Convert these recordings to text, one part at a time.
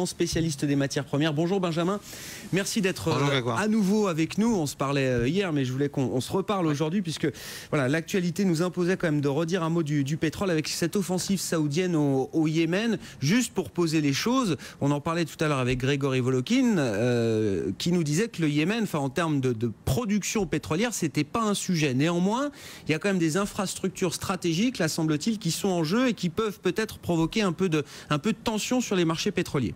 Spécialiste des matières premières. Bonjour Benjamin, merci d'être à nouveau avec nous. On se parlait hier, mais je voulais qu'on se reparle aujourd'hui, puisque voilà, l'actualité nous imposait quand même de redire un mot du pétrole avec cette offensive saoudienne au Yémen. Juste pour poser les choses, on en parlait tout à l'heure avec Grégory Volokin, qui nous disait que le Yémen, en termes de production pétrolière, c'était pas un sujet. Néanmoins, il y a quand même des infrastructures stratégiques, là semble-t-il, qui sont en jeu et qui peuvent peut-être provoquer un peu de tension sur les marchés pétroliers.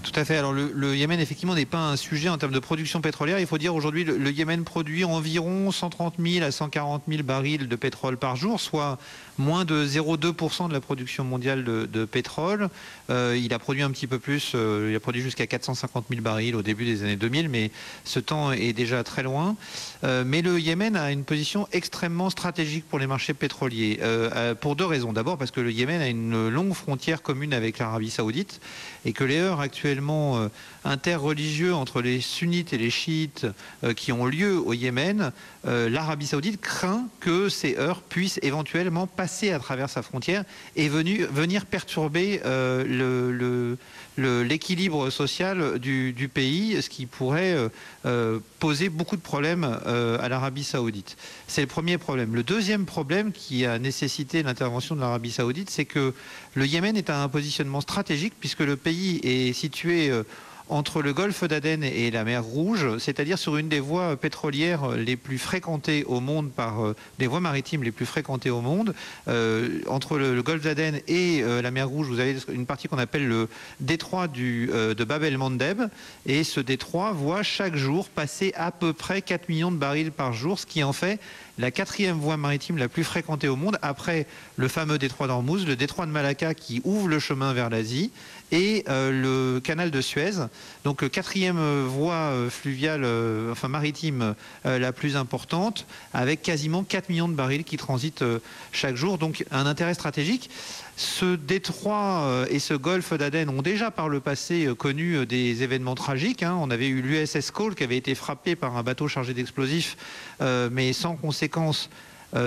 Tout à fait. Alors le Yémen, effectivement, n'est pas un sujet en termes de production pétrolière. Il faut dire aujourd'hui, le Yémen produit environ 130 000 à 140 000 barils de pétrole par jour, soit moins de 0,2% de la production mondiale de pétrole. Il a produit un petit peu plus, il a produit jusqu'à 450 000 barils au début des années 2000, mais ce temps est déjà très loin. Mais le Yémen a une position extrêmement stratégique pour les marchés pétroliers, pour deux raisons. D'abord parce que le Yémen a une longue frontière commune avec l'Arabie Saoudite et que les heurts actuellement interreligieux entre les sunnites et les chiites qui ont lieu au Yémen, l'Arabie Saoudite craint que ces heurts puissent éventuellement passer à travers sa frontière et venir perturber l'équilibre social du pays, ce qui pourrait poser beaucoup de problèmes à l'Arabie Saoudite. C'est le premier problème. Le deuxième problème qui a nécessité l'intervention de l'Arabie Saoudite, c'est que le Yémen est à un positionnement stratégique puisque le pays est situé entre le golfe d'Aden et la mer Rouge, c'est-à-dire sur une des voies pétrolières les plus fréquentées au monde, des voies maritimes les plus fréquentées au monde. Entre le golfe d'Aden et la mer Rouge, vous avez une partie qu'on appelle le détroit de Bab el-Mandeb, et ce détroit voit chaque jour passer à peu près 4 millions de barils par jour, ce qui en fait la quatrième voie maritime la plus fréquentée au monde, après le fameux détroit d'Ormuz, le détroit de Malacca qui ouvre le chemin vers l'Asie, et le canal de Suez. Donc quatrième voie fluviale, maritime la plus importante, avec quasiment 4 millions de barils qui transitent chaque jour. Donc un intérêt stratégique. Ce détroit et ce golfe d'Aden ont déjà par le passé connu des événements tragiques. On avait eu l'USS Cole qui avait été frappé par un bateau chargé d'explosifs, mais sans conséquences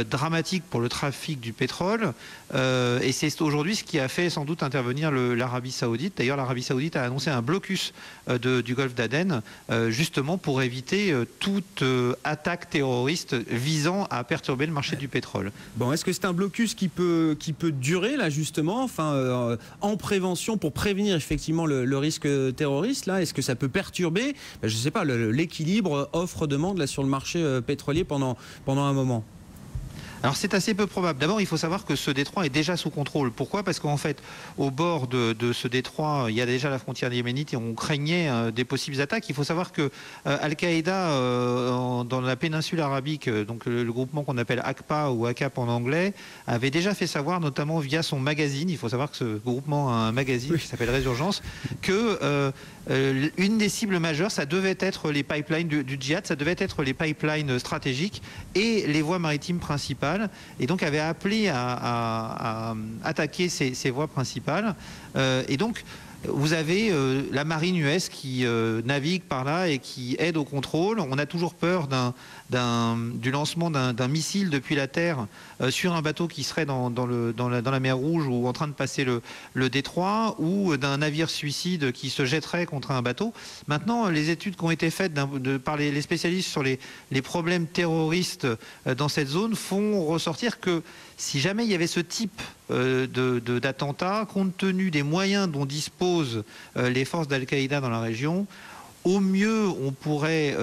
dramatique pour le trafic du pétrole, et c'est aujourd'hui ce qui a fait sans doute intervenir l'Arabie Saoudite. D'ailleurs, l'Arabie Saoudite a annoncé un blocus du golfe d'Aden, justement pour éviter toute attaque terroriste visant à perturber le marché du pétrole. Bon, est-ce que c'est un blocus qui peut durer là justement, en prévention, pour prévenir effectivement le risque terroriste là? Est-ce que ça peut perturber, je sais pas, l'équilibre offre-demande là sur le marché pétrolier pendant un moment? Alors c'est assez peu probable. D'abord, il faut savoir que ce détroit est déjà sous contrôle. Pourquoi? Parce qu'en fait, au bord de ce détroit, il y a déjà la frontière yéménite et on craignait des possibles attaques. Il faut savoir que Al-Qaïda, dans la péninsule arabique, donc le groupement qu'on appelle ACPA ou ACAP en anglais, avait déjà fait savoir, notamment via son magazine, il faut savoir que ce groupement a un magazine qui s'appelle Résurgence, que une des cibles majeures, ça devait être les pipelines du djihad, ça devait être les pipelines stratégiques et les voies maritimes principales, et donc avait appelé à attaquer ces voies principales. Et donc vous avez la marine US qui navigue par là et qui aide au contrôle. On a toujours peur du lancement d'un missile depuis la Terre sur un bateau qui serait dans la mer Rouge ou en train de passer le détroit, ou d'un navire suicide qui se jetterait contre un bateau. Maintenant, les études qui ont été faites par les spécialistes sur les problèmes terroristes dans cette zone font ressortir que si jamais il y avait ce type d'attentat, compte tenu des moyens dont disposent les forces d'Al-Qaïda dans la région, au mieux on pourrait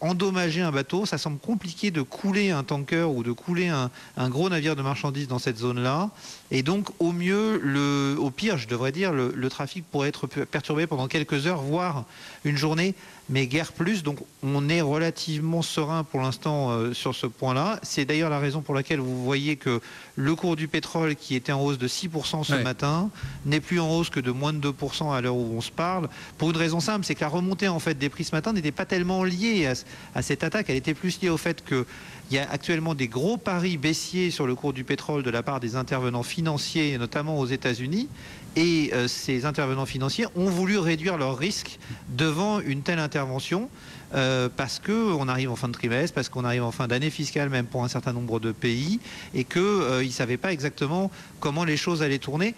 endommager un bateau. Ça semble compliqué de couler un tanker ou de couler un gros navire de marchandises dans cette zone-là. Et donc au mieux, au pire, je devrais dire, le trafic pourrait être perturbé pendant quelques heures, voire une journée, mais guère plus. Donc on est relativement serein pour l'instant sur ce point-là. C'est d'ailleurs la raison pour laquelle vous voyez que le cours du pétrole, qui était en hausse de 6% ce matin, n'est plus en hausse que de moins de 2% à l'heure où on se parle, pour une raison simple, c'est que la remontée en fait des prix ce matin n'était pas tellement liée à cette attaque. Elle était plus liée au fait qu'il y a actuellement des gros paris baissiers sur le cours du pétrole de la part des intervenants financiers, notamment aux États-Unis. Et ces intervenants financiers ont voulu réduire leurs risques devant une telle intervention, parce qu'on arrive en fin de trimestre, parce qu'on arrive en fin d'année fiscale même pour un certain nombre de pays, et qu'ils ne savaient pas exactement comment les choses allaient tourner.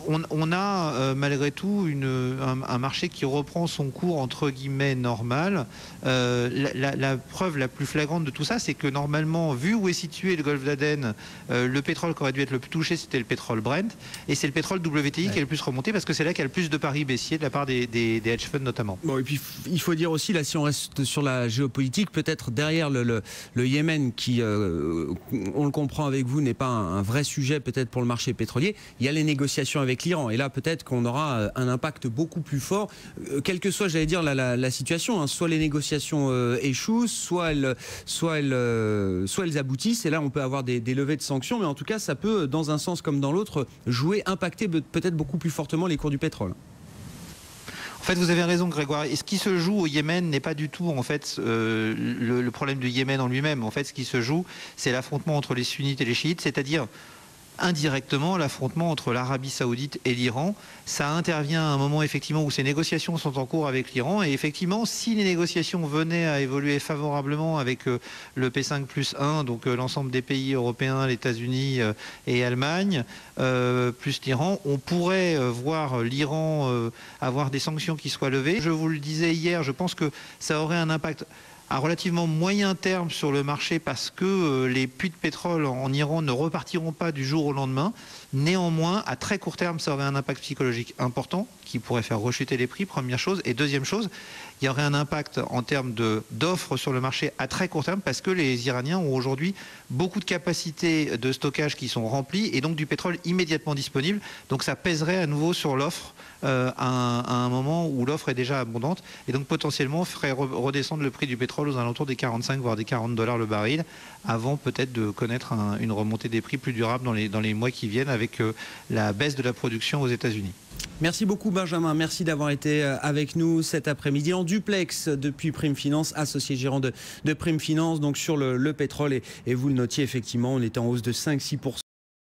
on a malgré tout un marché qui reprend son cours entre guillemets normal. La preuve la plus flagrante de tout ça, c'est que normalement, vu où est situé le golfe d'Aden, le pétrole qui aurait dû être le plus touché, c'était le pétrole Brent, et c'est le pétrole WTI qui est le plus remonté parce que c'est là qu'il y a le plus de paris baissiers de la part des hedge funds notamment. Bon, et puis il faut dire aussi, là, si on reste sur la géopolitique, peut-être derrière le Yémen, qui, on le comprend avec vous, n'est pas un vrai sujet peut-être pour le marché pétrolier, il y a les négociations avec l'Iran. Et là, peut-être qu'on aura un impact beaucoup plus fort, quelle que soit, j'allais dire, la situation. Hein. Soit les négociations échouent, soit elles aboutissent. Et là, on peut avoir des levées de sanctions. Mais en tout cas, ça peut, dans un sens comme dans l'autre, impacter peut-être beaucoup plus fortement les cours du pétrole. En fait, vous avez raison, Grégoire. Et ce qui se joue au Yémen n'est pas du tout, en fait, le problème du Yémen en lui-même. En fait, ce qui se joue, c'est l'affrontement entre les sunnites et les chiites, c'est-à-dire indirectement l'affrontement entre l'Arabie Saoudite et l'Iran. Ça intervient à un moment effectivement où ces négociations sont en cours avec l'Iran, et effectivement si les négociations venaient à évoluer favorablement avec le P5+1, donc l'ensemble des pays européens, les États-Unis et Allemagne, plus l'Iran, on pourrait voir l'Iran avoir des sanctions qui soient levées. Je vous le disais hier, je pense que ça aurait un impact à relativement moyen terme sur le marché parce que les puits de pétrole en Iran ne repartiront pas du jour au lendemain. Néanmoins, à très court terme, ça aurait un impact psychologique important qui pourrait faire rechuter les prix, première chose. Et deuxième chose, il y aurait un impact en termes d'offres sur le marché à très court terme parce que les Iraniens ont aujourd'hui beaucoup de capacités de stockage qui sont remplies et donc du pétrole immédiatement disponible. Donc ça pèserait à nouveau sur l'offre à un moment où l'offre est déjà abondante et donc potentiellement ferait redescendre le prix du pétrole aux alentours des 45 voire des 40 $ le baril avant peut-être de connaître une remontée des prix plus durable dans les mois qui viennent avec la baisse de la production aux États-Unis. Merci beaucoup Benjamin, merci d'avoir été avec nous cet après-midi en duplex depuis Prime Finance, associé gérant de Prime Finance, donc sur le pétrole et vous le notiez effectivement, on était en hausse de 5-6%.